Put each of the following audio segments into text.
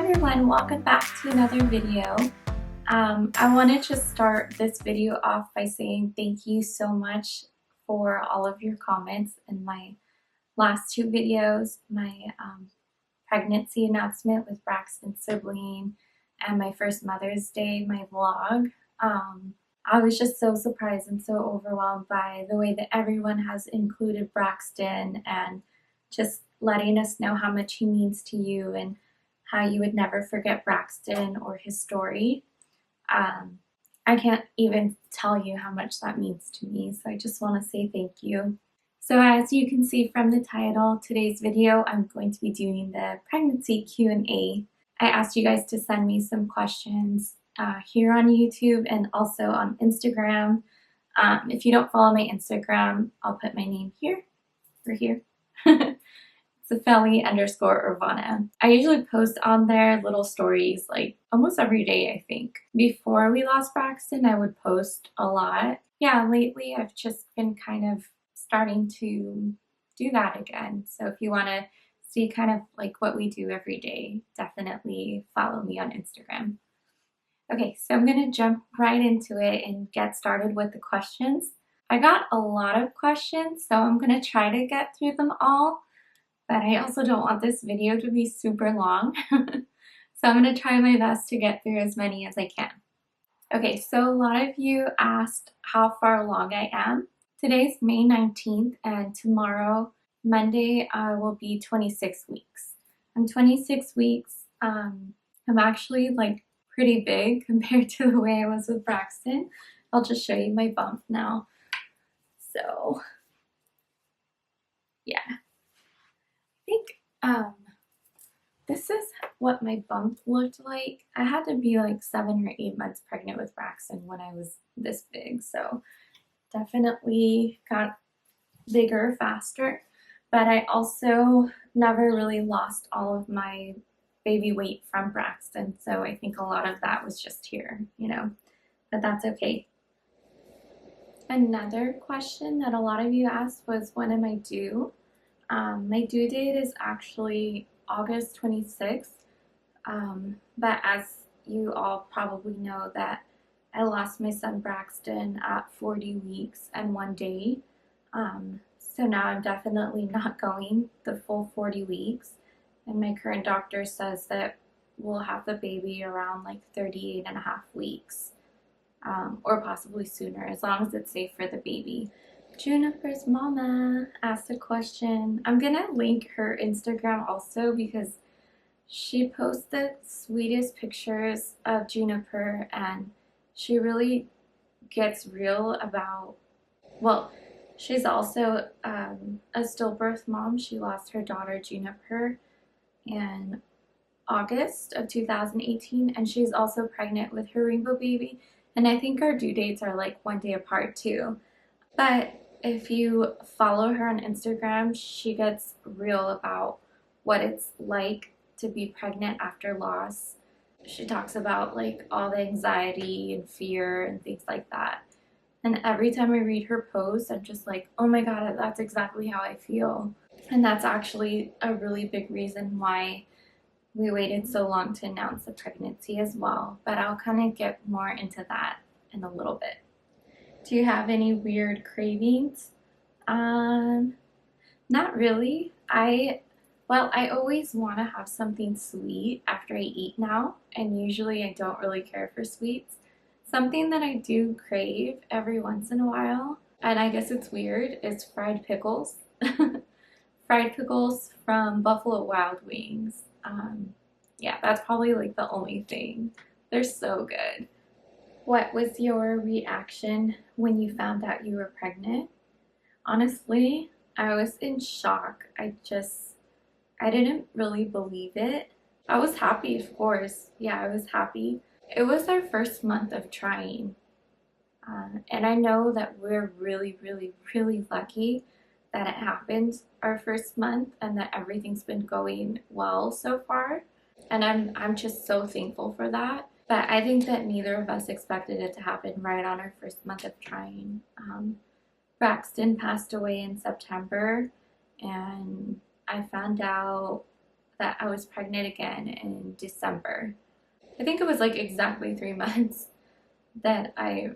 everyone, welcome back to another video. I want to just start this video off by saying thank you so much for all of your comments in my last two videos, my pregnancy announcement with Braxton's sibling and my first Mother's Day, my vlog. I was just so surprised and so overwhelmed by the way that everyone has included Braxton and just letting us know how much he means to you and how you would never forget Braxton or his story. I can't even tell you how much that means to me, so I just want to say thank you. So as you can see from the title, today's video, I'm going to be doing the pregnancy Q&A. I asked you guys to send me some questions here on YouTube and also on Instagram. If you don't follow my Instagram, I'll put my name here or here. Safeli_Urbana. I usually post on there little stories like almost every day, I think. Before we lost Braxton, I would post a lot. Yeah, lately I've just been kind of starting to do that again. So if you want to see kind of like what we do every day, definitely follow me on Instagram. Okay, so I'm going to jump right into it and get started with the questions. I got a lot of questions, so I'm going to try to get through them all. But I also don't want this video to be super long. So I'm going to try my best to get through as many as I can. Okay, so a lot of you asked how far along I am. Today's May 19th and tomorrow, Monday, I will be 26 weeks. I'm 26 weeks. I'm actually like pretty big compared to the way I was with Braxton. I'll just show you my bump now. So yeah. I think this is what my bump looked like. I had to be like 7 or 8 months pregnant with Braxton when I was this big, so definitely got bigger faster, but I also never really lost all of my baby weight from Braxton, so I think a lot of that was just here, you know, but that's okay. Another question that a lot of you asked was, when am I due? My due date is actually August 26th, but as you all probably know that I lost my son Braxton at 40 weeks and 1 day, so now I'm definitely not going the full 40 weeks, and my current doctor says that we'll have the baby around like 38 and a half weeks, or possibly sooner, as long as it's safe for the baby. Juniper's mama asked a question. I'm gonna link her Instagram also because she posts the sweetest pictures of Juniper and she really gets real about, well, she's also a stillbirth mom. She lost her daughter Juniper in August of 2018 and she's also pregnant with her rainbow baby, and I think our due dates are like 1 day apart too. But if you follow her on Instagram, she gets real about what it's like to be pregnant after loss. She talks about like all the anxiety and fear and things like that. And every time I read her post, I'm just like, oh my God, that's exactly how I feel. And that's actually a really big reason why we waited so long to announce the pregnancy as well. But I'll kind of get more into that in a little bit. Do you have any weird cravings? Not really. I always want to have something sweet after I eat now, and usually I don't really care for sweets. Something that I do crave every once in a while, and I guess it's weird, is fried pickles. Fried pickles from Buffalo Wild Wings. Yeah, that's probably like the only thing. They're so good. What was your reaction when you found out you were pregnant? Honestly, I was in shock. I didn't really believe it. I was happy, of course. Yeah, I was happy. It was our first month of trying. And I know that we're really, really, really lucky that it happened our first month and that everything's been going well so far. And I'm just so thankful for that. But I think that neither of us expected it to happen right on our first month of trying. Braxton passed away in September, and I found out that I was pregnant again in December. I think it was like exactly 3 months that I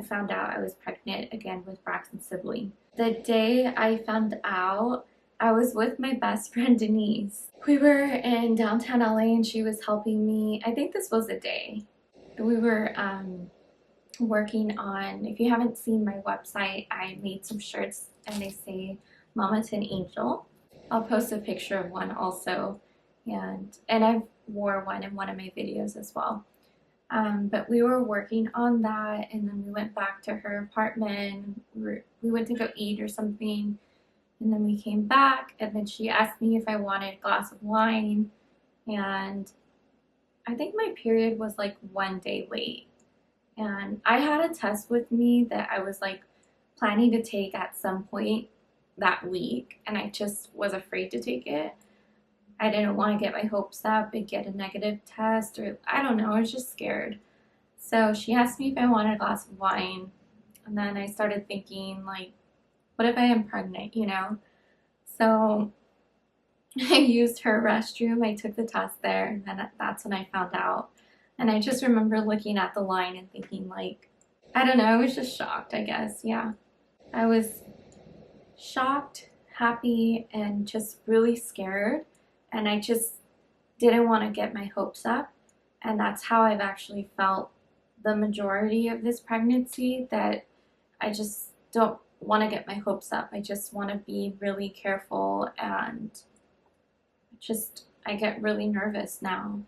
found out I was pregnant again with Braxton's sibling. The day I found out, I was with my best friend Denise. We were in downtown LA and she was helping me. I think this was the day. We were working on, if you haven't seen my website, I made some shirts and they say Mama to an Angel. I'll post a picture of one also, and I wore one in one of my videos as well. But we were working on that, and then we went back to her apartment. We went to go eat or something, and then we came back, and then she asked me if I wanted a glass of wine, and I think my period was like 1 day late. And I had a test with me that I was like planning to take at some point that week, and I just was afraid to take it. I didn't want to get my hopes up and get a negative test, or I don't know, I was just scared. So she asked me if I wanted a glass of wine, and then I started thinking, like, what if I am pregnant, you know? So I used her restroom, I took the test there, and then that's when I found out. And I just remember looking at the line and thinking, like, I don't know, I was just shocked, I guess, yeah. I was shocked, happy, and just really scared. And I just didn't want to get my hopes up. And that's how I've actually felt the majority of this pregnancy, that I just don't want to get my hopes up. I just want to be really careful, and I get really nervous now.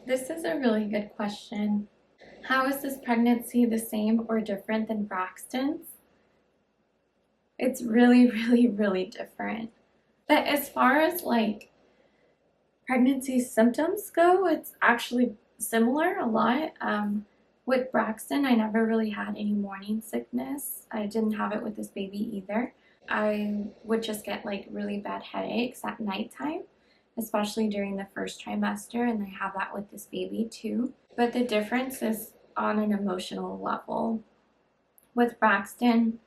This is a really good question. How is this pregnancy the same or different than Braxton's? It's really, really, really different. But as far as like pregnancy symptoms go, it's actually similar a lot. With Braxton, I never really had any morning sickness. I didn't have it with this baby either. I would just get like really bad headaches at nighttime, especially during the first trimester, and I have that with this baby too. But the difference is on an emotional level. With Braxton,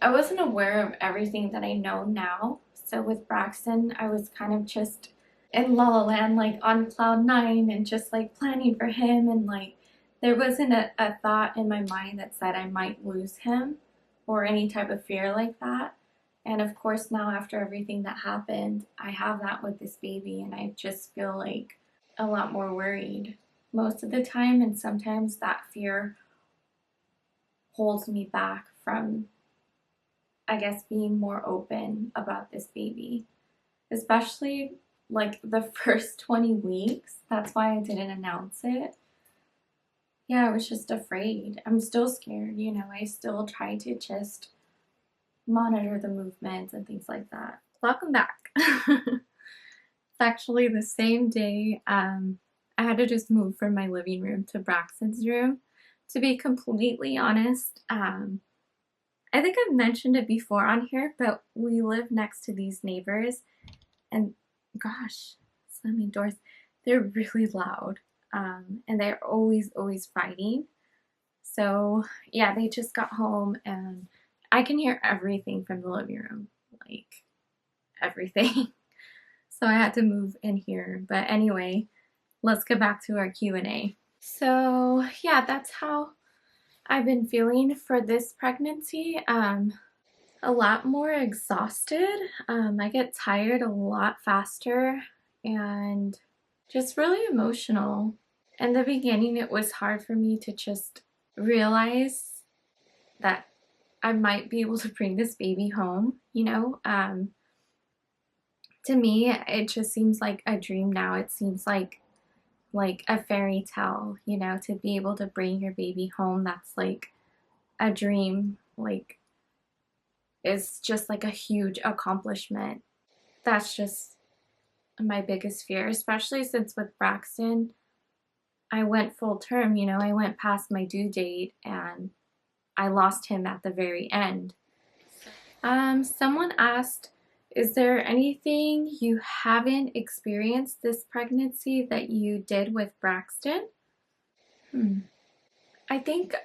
I wasn't aware of everything that I know now. So with Braxton, I was kind of just in La La Land, like on cloud nine, and just like planning for him, and like there wasn't a thought in my mind that said I might lose him or any type of fear like that. And of course now, after everything that happened, I have that with this baby, and I just feel like a lot more worried most of the time, and sometimes that fear holds me back from, I guess, being more open about this baby, especially like the first 20 weeks. That's why I didn't announce it. Yeah, I was just afraid. I'm still scared, you know. I still try to just monitor the movements and things like that. Welcome back. It's actually the same day. I had to just move from my living room to Braxton's room. To be completely honest, I think I've mentioned it before on here, but we live next to these neighbors, and gosh, slamming doors, they're really loud, and they're always fighting. So yeah, they just got home, and I can hear everything from the living room, like everything. So I had to move in here. But anyway, let's get back to our Q&A. So yeah, that's how I've been feeling for this pregnancy. A lot more exhausted. I get tired a lot faster, and just really emotional. In the beginning, it was hard for me to just realize that I might be able to bring this baby home, you know. To me, it just seems like a dream now. It seems like a fairy tale, you know, to be able to bring your baby home. That's like a dream, like is just like a huge accomplishment. That's just my biggest fear, especially since with Braxton, I went full term, you know, I went past my due date and I lost him at the very end. Someone asked, is there anything you haven't experienced this pregnancy that you did with Braxton? I think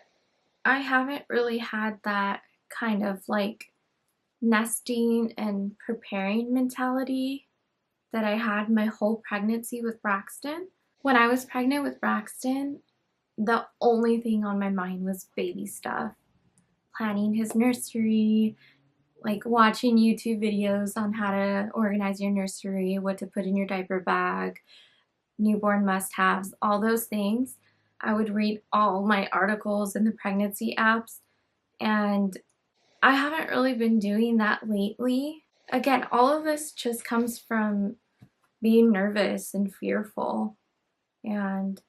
I haven't really had that kind of like nesting and preparing mentality that I had my whole pregnancy with Braxton. When I was pregnant with Braxton, the only thing on my mind was baby stuff. Planning his nursery, like watching YouTube videos on how to organize your nursery, what to put in your diaper bag, newborn must-haves, all those things. I would read all my articles in the pregnancy apps, and I haven't really been doing that lately. Again, all of this just comes from being nervous and fearful. And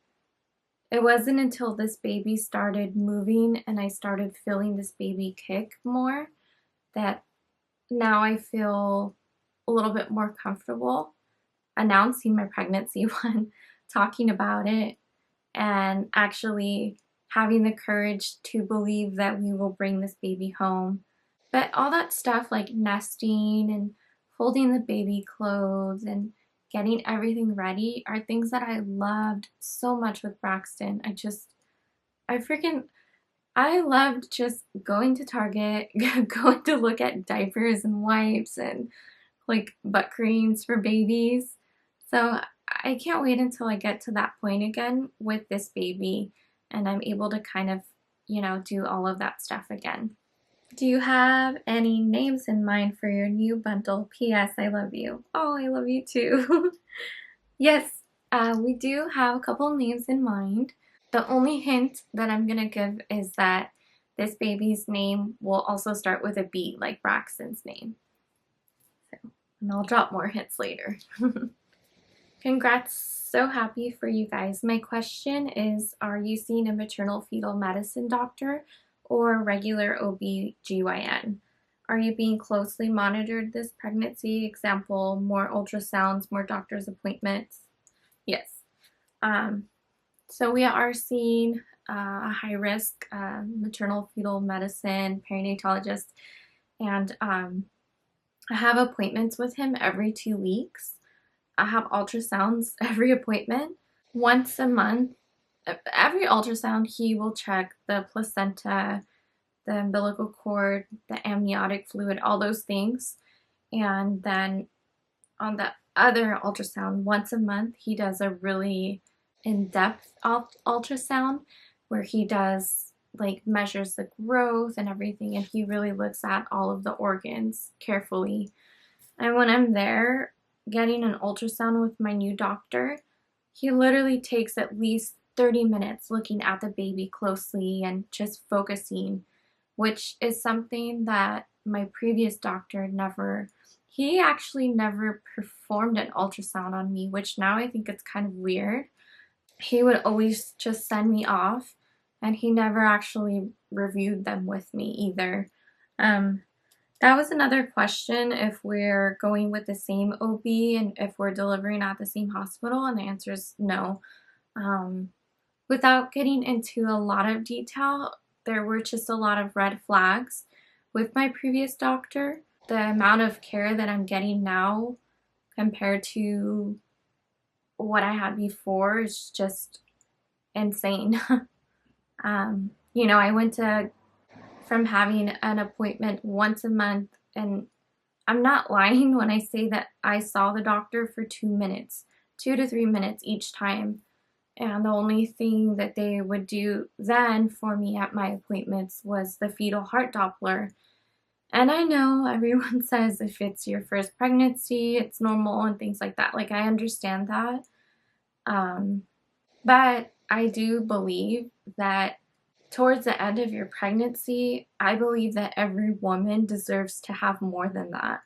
it wasn't until this baby started moving and I started feeling this baby kick more that now I feel a little bit more comfortable announcing my pregnancy when talking about it and actually having the courage to believe that we will bring this baby home. But all that stuff like nesting and folding the baby clothes and getting everything ready are things that I loved so much with Braxton. I loved just going to Target, going to look at diapers and wipes and like butt creams for babies. So I can't wait until I get to that point again with this baby and I'm able to kind of, do all of that stuff again. Do you have any names in mind for your new bundle? P.S. I love you. Oh, I love you too. Yes, we do have a couple names in mind. The only hint that I'm gonna give is that this baby's name will also start with a B, like Braxton's name. And I'll drop more hints later. Congrats, so happy for you guys. My question is, are you seeing a maternal fetal medicine doctor or a regular OB/GYN? Are you being closely monitored this pregnancy? Example, more ultrasounds, more doctor's appointments? Yes. So we are seeing a high-risk maternal fetal medicine perinatologist, and I have appointments with him every 2 weeks. I have ultrasounds every appointment. Once a month, every ultrasound, he will check the placenta, the umbilical cord, the amniotic fluid, all those things. And then on the other ultrasound, once a month, he does a really in-depth ultrasound where he does like measures the growth and everything, and he really looks at all of the organs carefully. And when I'm there getting an ultrasound with my new doctor, he literally takes at least 30 minutes looking at the baby closely and just focusing, which is something that my previous doctor he actually never performed an ultrasound on me, which now I think it's kind of weird. He would always just send me off, and he never actually reviewed them with me either. That was another question, if we're going with the same OB and if we're delivering at the same hospital, and the answer is no. Without getting into a lot of detail, there were just a lot of red flags with my previous doctor. The amount of care that I'm getting now compared to what I had before is just insane. I went from having an appointment once a month, and I'm not lying when I say that I saw the doctor for 2 minutes, 2 to 3 minutes each time. And the only thing that they would do then for me at my appointments was the fetal heart Doppler. And I know everyone says if it's your first pregnancy, it's normal and things like that. Like, I understand that. But I do believe that towards the end of your pregnancy, I believe that every woman deserves to have more than that.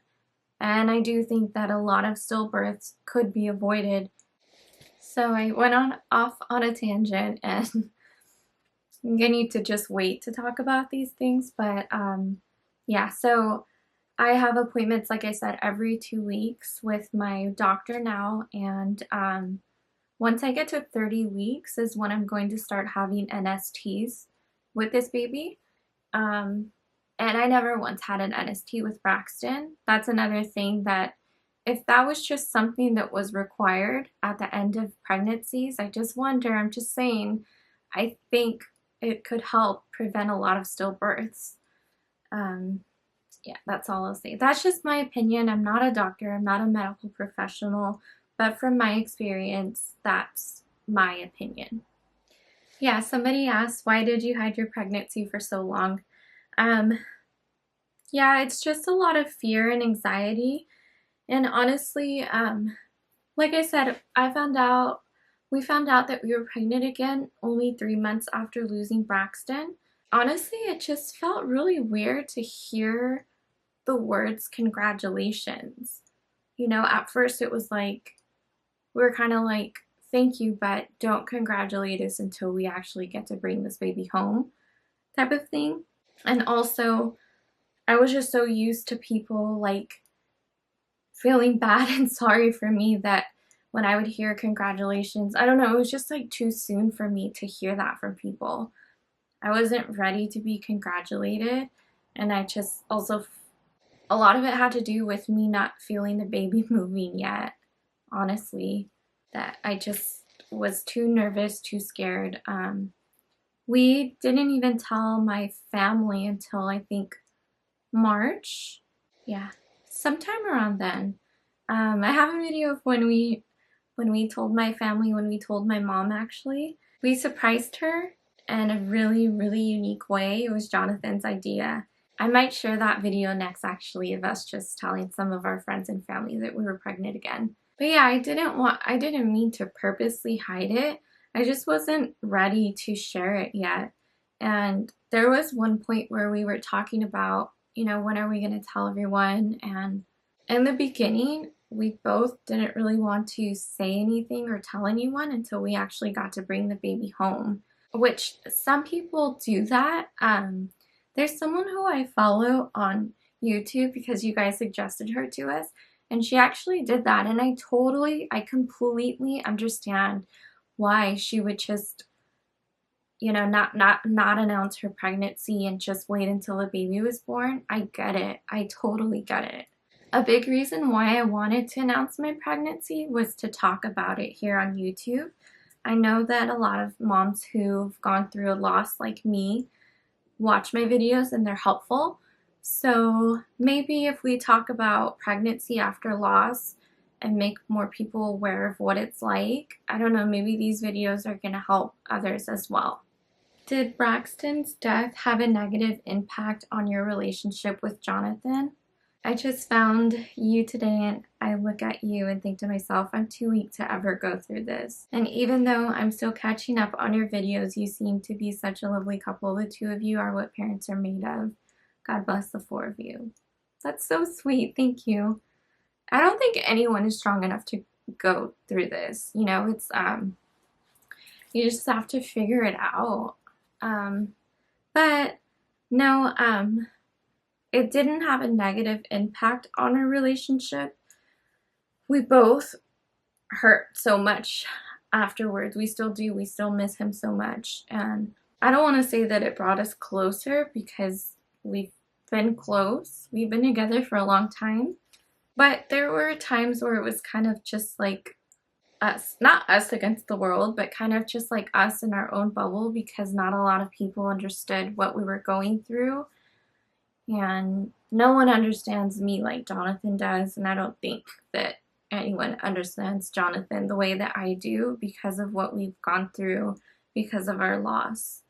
And I do think that a lot of stillbirths could be avoided. So I went off on a tangent, and I'm gonna need to just wait to talk about these things. But yeah, so I have appointments, like I said, every 2 weeks with my doctor now, and once I get to 30 weeks is when I'm going to start having NSTs with this baby. And I never once had an NST with Braxton. That's another thing, that if that was just something that was required at the end of pregnancies, I just wonder, I'm just saying, I think it could help prevent a lot of stillbirths. Yeah, that's all I'll say. That's just my opinion. I'm not a doctor, I'm not a medical professional, but from my experience, that's my opinion. Yeah, somebody asked, why did you hide your pregnancy for so long? Um, yeah, it's just a lot of fear and anxiety. And honestly, like I said, we found out that we were pregnant again only 3 months after losing Braxton. Honestly, it just felt really weird to hear the words congratulations. You know, at first it was like, we were kind of like, thank you, but don't congratulate us until we actually get to bring this baby home, type of thing. And also, I was just so used to people like feeling bad and sorry for me that when I would hear congratulations, I don't know, it was just like too soon for me to hear that from people. I wasn't ready to be congratulated, and I just also, a lot of it had to do with me not feeling the baby moving yet, honestly, that I just was too nervous, too scared. We didn't even tell my family until I think March. Yeah, sometime around then. I have a video of when we told my family, when we told my mom actually. We surprised her in a really, really unique way. It was Jonathan's idea. I might share that video next actually of us just telling some of our friends and family that we were pregnant again. But yeah, I didn't mean to purposely hide it. I just wasn't ready to share it yet. And there was one point where we were talking about, you know, when are we going to tell everyone? And in the beginning, we both didn't really want to say anything or tell anyone until we actually got to bring the baby home, which some people do that. There's someone who I follow on YouTube because you guys suggested her to us, and she actually did that. And I completely understand why she would just, you know, not announce her pregnancy and just wait until the baby was born. I get it. I totally get it. A big reason why I wanted to announce my pregnancy was to talk about it here on YouTube. I know that a lot of moms who've gone through a loss like me watch my videos and they're helpful. So maybe if we talk about pregnancy after loss and make more people aware of what it's like, I don't know, maybe these videos are going to help others as well. Did Braxton's death have a negative impact on your relationship with Jonathan? I just found you today and I look at you and think to myself, I'm too weak to ever go through this. And even though I'm still catching up on your videos, you seem to be such a lovely couple. The two of you are what parents are made of. God bless the four of you. That's so sweet. Thank you. I don't think anyone is strong enough to go through this. You know, it's you just have to figure it out. But no, it didn't have a negative impact on our relationship. We both hurt so much afterwards. We still do. We still miss him so much. And I don't want to say that it brought us closer because we've been close. We've been together for a long time. But there were times where it was kind of just like us, not us against the world, but kind of just like us in our own bubble because not a lot of people understood what we were going through. And no one understands me like Jonathan does, and I don't think that anyone understands Jonathan the way that I do because of what we've gone through because of our loss.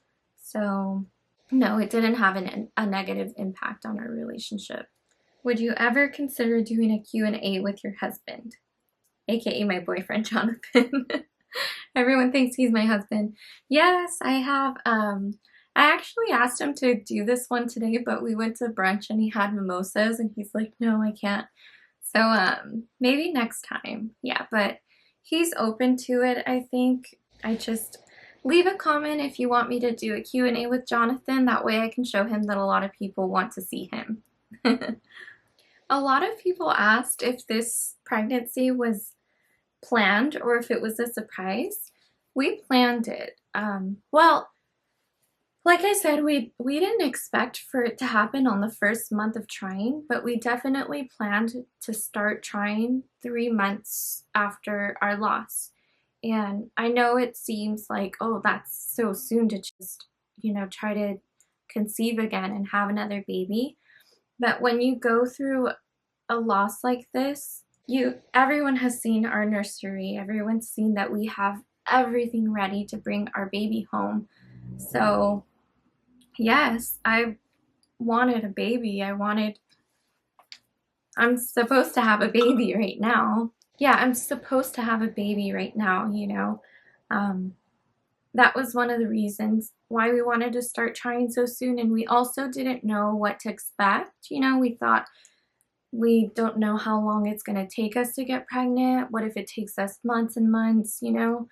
So no, it didn't have a negative impact on our relationship. Would you ever consider doing a Q&A with your husband, aka my boyfriend Jonathan? Everyone thinks he's my husband. Yes, I have. I actually asked him to do this one today, but we went to brunch and he had mimosas and he's like, no, I can't. So maybe next time. Yeah, but he's open to it, I think. I just leave a comment if you want me to do a Q&A with Jonathan. That way I can show him that a lot of people want to see him. A lot of people asked if this pregnancy was planned or if it was a surprise. We planned it. Well, like I said, we didn't expect for it to happen on the first month of trying, but we definitely planned to start trying 3 months after our loss. And I know it seems like, oh, that's so soon to just, you know, try to conceive again and have another baby. But when you go through a loss like this, everyone has seen our nursery. Everyone's seen that we have everything ready to bring our baby home. So, yes, I wanted a baby. I'm supposed to have a baby right now. Yeah, I'm supposed to have a baby right now, you know. Um, that was one of the reasons why we wanted to start trying so soon. And we also didn't know what to expect. You know, we thought we don't know how long it's going to take us to get pregnant. What if it takes us months and months, you know?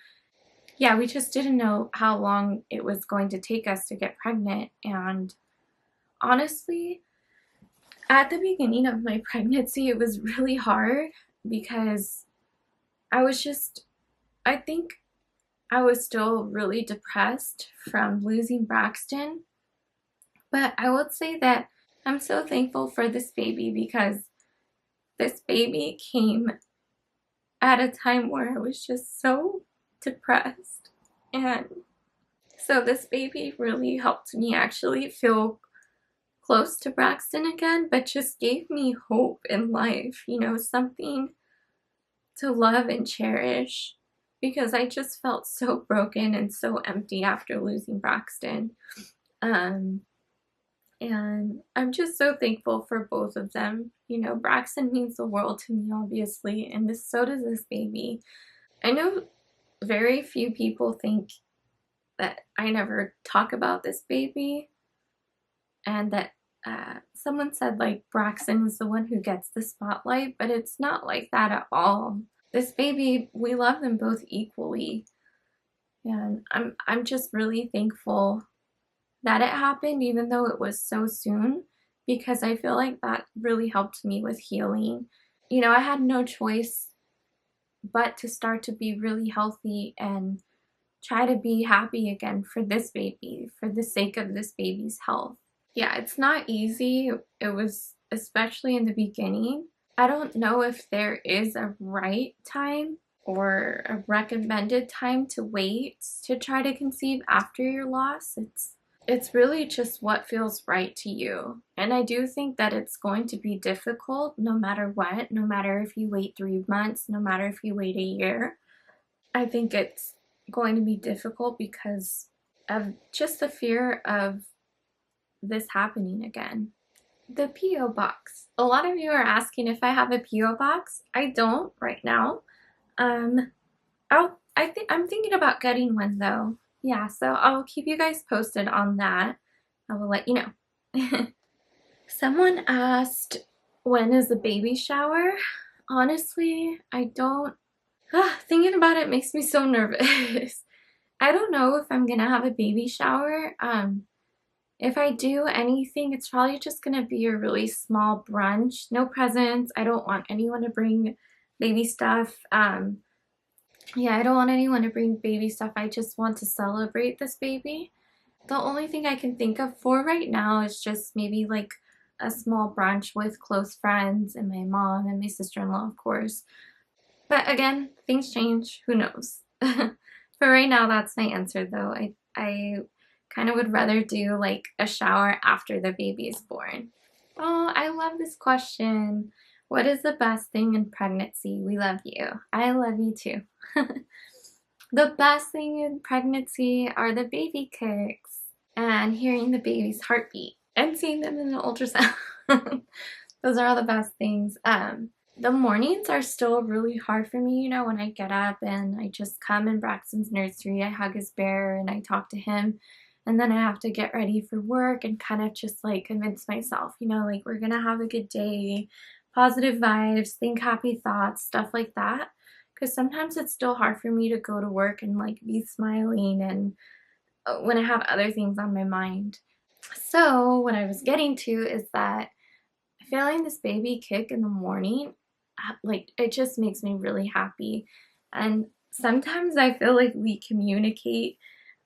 Yeah, we just didn't know how long it was going to take us to get pregnant. And honestly, at the beginning of my pregnancy, it was really hard because I was just, I think I was still really depressed from losing Braxton. But I would say that I'm so thankful for this baby because this baby came at a time where I was just so depressed. And so this baby really helped me actually feel close to Braxton again, but just gave me hope in life, you know, something to love and cherish because I just felt so broken and so empty after losing Braxton. Um, and I'm just so thankful for both of them. You know, Braxton means the world to me, obviously, and so does this baby. I know very few people think that I never talk about this baby, and that someone said like Braxton is the one who gets the spotlight, but it's not like that at all. This baby, we love them both equally, and I'm just really thankful that it happened, even though it was so soon, because I feel like that really helped me with healing. You know, I had no choice but to start to be really healthy and try to be happy again for this baby, for the sake of this baby's health. Yeah, it's not easy. It was, especially in the beginning. I don't know if there is a right time or a recommended time to wait to try to conceive after your loss. It's really just what feels right to you. And I do think that it's going to be difficult no matter what, no matter if you wait 3 months, no matter if you wait a year. I think it's going to be difficult because of just the fear of this happening again. The P.O. box. A lot of you are asking if I have a P.O. box. I don't right now. I'm thinking about getting one though. Yeah, so I'll keep you guys posted on that. I will let you know. Someone asked, when is the baby shower? Honestly, I don't. Thinking about it makes me so nervous. I don't know if I'm gonna have a baby shower. If I do anything, it's probably just gonna be a really small brunch. No presents. I don't want anyone to bring baby stuff. Yeah, I don't want anyone to bring baby stuff. I just want to celebrate this baby. The only thing I can think of for right now is just maybe like a small brunch with close friends and my mom and my sister-in-law, of course. But again, things change. Who knows? For right now, that's my answer though. I kind of would rather do like a shower after the baby is born. Oh, I love this question. What is the best thing in pregnancy? We love you. I love you too. The best thing in pregnancy are the baby kicks and hearing the baby's heartbeat and seeing them in the ultrasound. Those are all the best things. The mornings are still really hard for me, you know, when I get up and I just come in Braxton's nursery, I hug his bear and I talk to him, and then I have to get ready for work and kind of just like convince myself, you know, like we're gonna have a good day, positive vibes, think happy thoughts, stuff like that. Because sometimes it's still hard for me to go to work and like be smiling and when I have other things on my mind. So what I was getting to is that feeling this baby kick in the morning, like it just makes me really happy. And sometimes I feel like we communicate.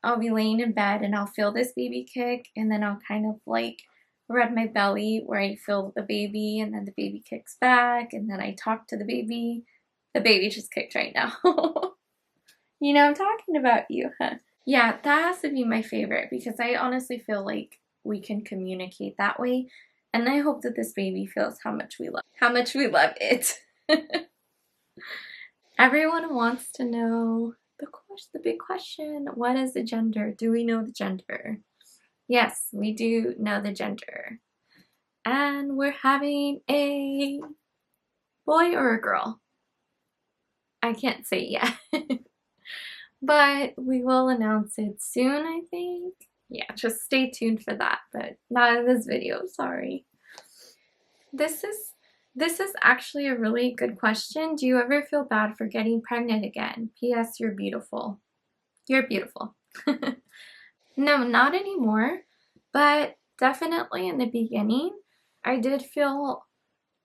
I'll be laying in bed and I'll feel this baby kick, and then I'll kind of like rub my belly where I feel the baby, and then the baby kicks back, and then I talk to the baby. The baby just kicked right now. You know, I'm talking about you, huh? Yeah, that has to be my favorite because I honestly feel like we can communicate that way. And I hope that this baby feels how much we love it. Everyone wants to know the big question, what is the gender? Do we know the gender? Yes, we do know the gender. And we're having a boy or a girl. I can't say yet. But we will announce it soon, I think. Yeah, just stay tuned for that, but not in this video, sorry. This is actually a really good question. Do you ever feel bad for getting pregnant again? P.S. You're beautiful. You're beautiful. No, not anymore, but definitely in the beginning, I did feel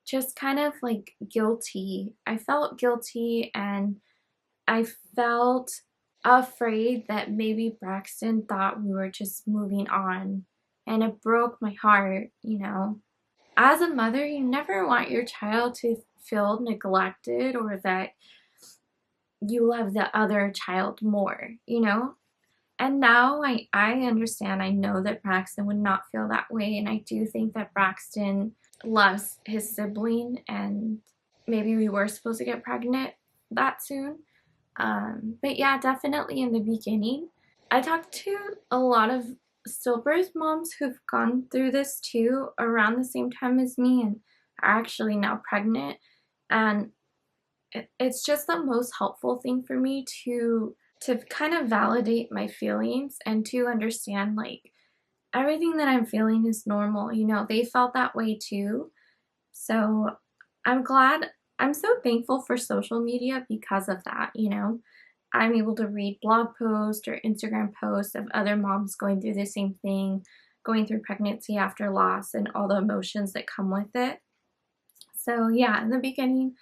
just kind of like guilty. I felt guilty and I felt afraid that maybe Braxton thought we were just moving on, and it broke my heart, you know. As a mother, you never want your child to feel neglected or that you love the other child more, you know? And now I understand, I know that Braxton would not feel that way, and I do think that Braxton loves his sibling, and maybe we were supposed to get pregnant that soon. But yeah, definitely in the beginning. I talked to a lot of stillbirth moms who've gone through this too around the same time as me and are actually now pregnant. And it's just the most helpful thing for me to kind of validate my feelings and to understand like everything that I'm feeling is normal. You know, they felt that way too. So I'm glad, I'm so thankful for social media because of that, you know. I'm able to read blog posts or Instagram posts of other moms going through the same thing, going through pregnancy after loss and all the emotions that come with it. So yeah, in the beginning,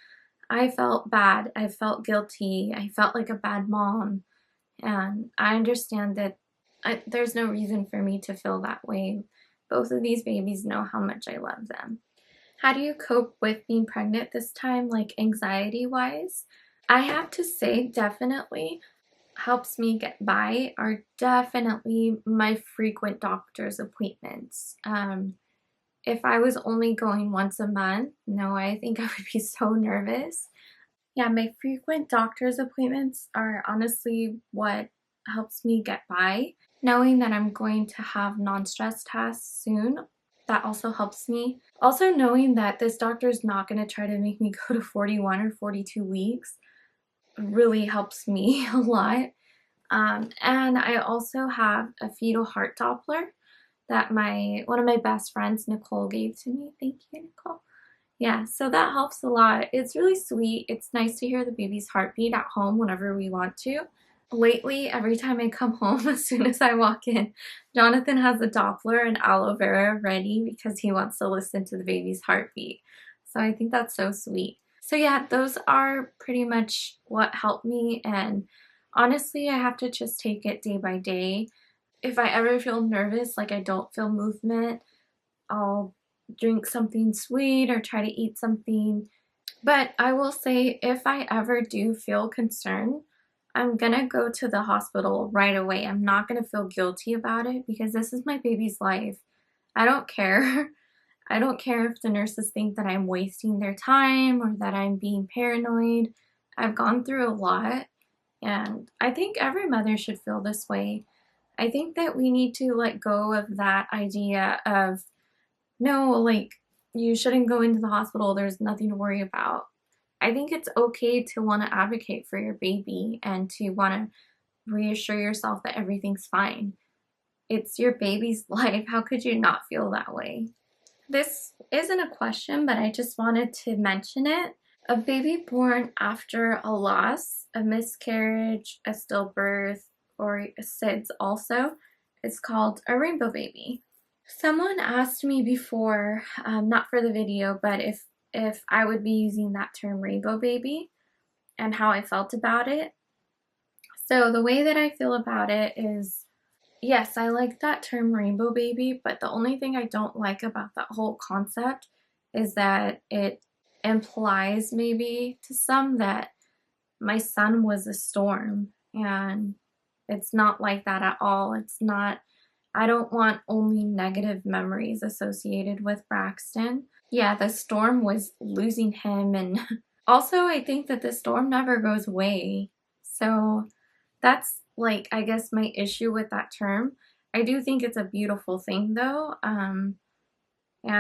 I felt bad. I felt guilty. I felt like a bad mom. And I understand that there's no reason for me to feel that way. Both of these babies know how much I love them. How do you cope with being pregnant this time, like anxiety-wise? I have to say, definitely helps me get by are definitely my frequent doctor's appointments. If I was only going once a month, no, I think I would be so nervous. Yeah, my frequent doctor's appointments are honestly what helps me get by. Knowing that I'm going to have non-stress tests soon, that also helps me. Also knowing that this doctor is not going to try to make me go to 41 or 42 weeks really helps me a lot. And I also have a fetal heart Doppler that one of my best friends, Nicole, gave to me. Thank you, Nicole. Yeah, so that helps a lot. It's really sweet. It's nice to hear the baby's heartbeat at home whenever we want to. Lately, every time I come home, as soon as I walk in, Jonathan has a Doppler and aloe vera ready because he wants to listen to the baby's heartbeat. So I think that's so sweet. So yeah, those are pretty much what helped me, and honestly, I have to just take it day by day. If I ever feel nervous, like I don't feel movement, I'll drink something sweet or try to eat something. But I will say, if I ever do feel concerned, I'm gonna go to the hospital right away. I'm not gonna feel guilty about it because this is my baby's life. I don't care. I don't care if the nurses think that I'm wasting their time or that I'm being paranoid. I've gone through a lot, and I think every mother should feel this way. I think that we need to let go of that idea of, no, like, you shouldn't go into the hospital, there's nothing to worry about. I think it's okay to want to advocate for your baby and to want to reassure yourself that everything's fine. It's your baby's life. How could you not feel that way? This isn't a question, but I just wanted to mention it. A baby born after a loss, a miscarriage, a stillbirth, or a SIDS also, is called a rainbow baby. Someone asked me before, not for the video, but if I would be using that term rainbow baby and how I felt about it. So the way that I feel about it is, yes, I like that term rainbow baby, but the only thing I don't like about that whole concept is that it implies maybe to some that my son was a storm, and it's not like that at all. It's not I don't want only negative memories associated with Braxton. Yeah, the storm was losing him, and also I think that the storm never goes away. So that's like, I guess, my issue with that term. I do think it's a beautiful thing though. And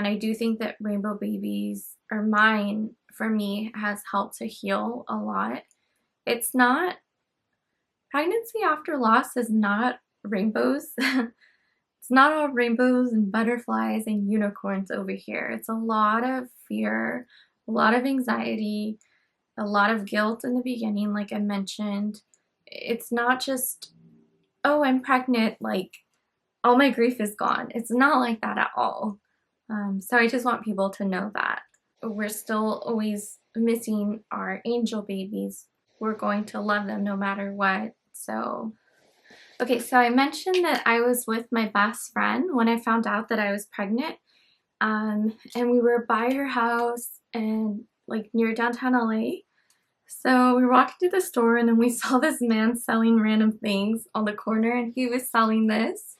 I do think that rainbow babies, or mine for me, has helped to heal a lot. It's not, pregnancy after loss is not rainbows. It's not all rainbows and butterflies and unicorns over here. It's a lot of fear, a lot of anxiety, a lot of guilt in the beginning, like I mentioned. It's not just, oh, I'm pregnant, like all my grief is gone. It's not like that at all. So I just want people to know that. We're still always missing our angel babies. We're going to love them no matter what. So, okay, so I mentioned that I was with my best friend when I found out that I was pregnant. And we were by her house and like near downtown LA. So we were walking to the store and then we saw this man selling random things on the corner and he was selling this.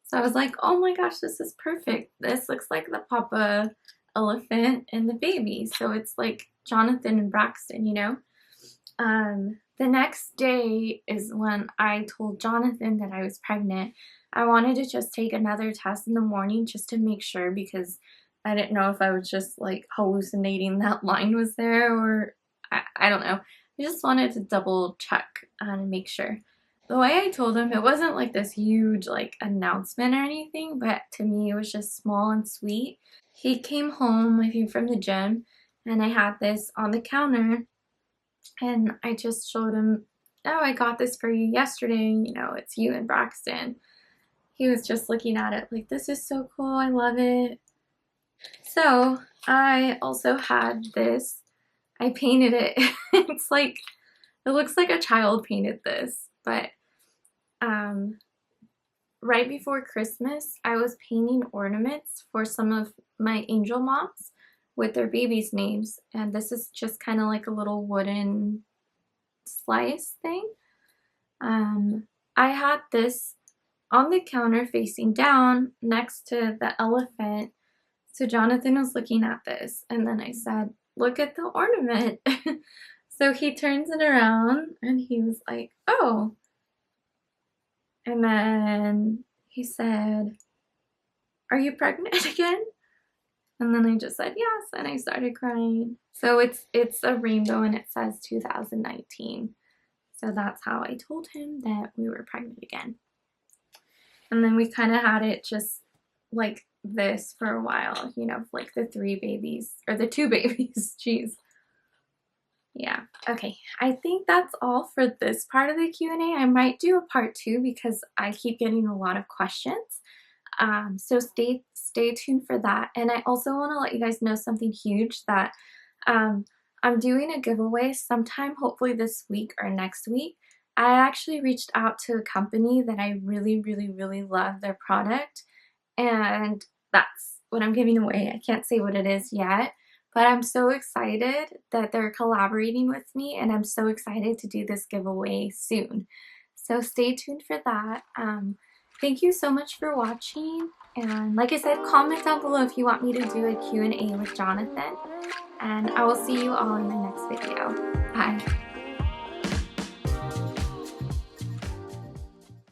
So I was like, oh my gosh, this is perfect. This looks like the papa elephant and the baby. So it's like Jonathan and Braxton, you know? The next day is when I told Jonathan that I was pregnant. I wanted to just take another test in the morning just to make sure, because I didn't know if I was just like hallucinating that line was there, or I don't know. I just wanted to double check and make sure. The way I told him, it wasn't like this huge like announcement or anything, but to me it was just small and sweet. He came home, I think, from the gym, and I had this on the counter, and I just showed him, oh, I got this for you yesterday, you know, it's you and Braxton. He was just looking at it like, this is so cool, I love it. So I also had this, I painted it. It's like, it looks like a child painted this, but right before Christmas, I was painting ornaments for some of my angel moms with their babies' names, and this is just kind of like a little wooden slice thing. I had this on the counter facing down next to the elephant. So Jonathan was looking at this, and then I said, look at the ornament. So he turns it around and he was like, oh. And then he said, are you pregnant again? And then I just said yes, and I started crying. So it's a rainbow and it says 2019. So that's how I told him that we were pregnant again. And then we kind of had it just like this for a while, you know, like the 3 babies, or the 2 babies, jeez. Yeah, okay, I think that's all for this part of the Q&A. I might do a part 2 because I keep getting a lot of questions. So stay tuned for that. And I also want to let you guys know something huge, that I'm doing a giveaway sometime, hopefully this week or next week. I actually reached out to a company that I really, really, really love their product, and that's what I'm giving away. I can't say what it is yet, but I'm so excited that they're collaborating with me, and I'm so excited to do this giveaway soon. So stay tuned for that. Thank you so much for watching, and like I said, comment down below if you want me to do a Q&A with Jonathan, and I will see you all in my next video. Bye!